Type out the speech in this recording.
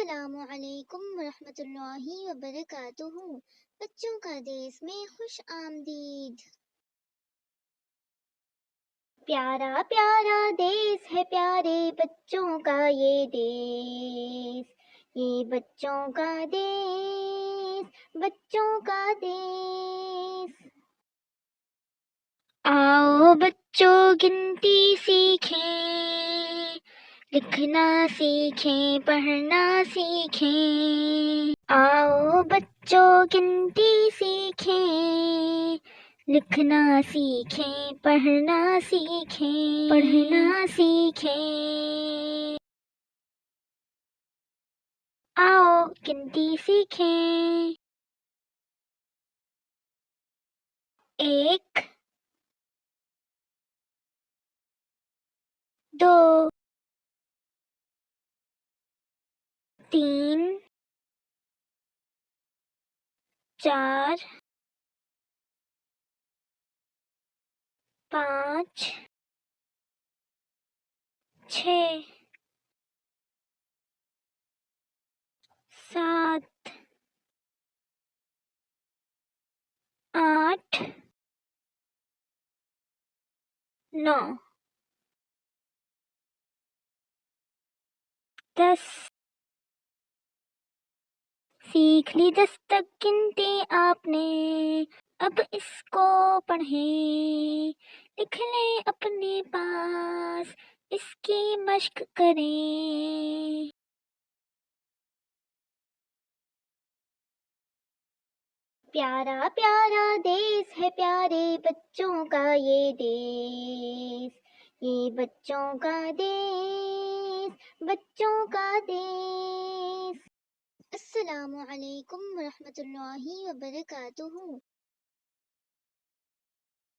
अस्सलामुअलैकुम वरहमतुल्लाहि वबरकातुहू। बच्चों का देश में खुश आमदीद। प्यारा प्यारा देश है प्यारे बच्चों का ये देश, ये बच्चों का देश, बच्चों का देश। आओ बच्चों गिनती सीखें, लिखना सीखें, पढ़ना सीखें। आओ बच्चों गिनती सीखें, लिखना सीखें, पढ़ना सीखें, पढ़ना सीखें। आओ गिनती सीखें। 1 2 3 4 5 6 7 8 9 10। सीख ली 10 तक गिनती आपने, अब इसको पढ़ें, लिख लें अपने पास, इसकी मश्क करें। प्यारा प्यारा देश है प्यारे बच्चों का ये देश, ये बच्चों का देश, बच्चों का देश। अस्सलामुअलैकुम वरहमतुल्लाहि वबरकातुहू।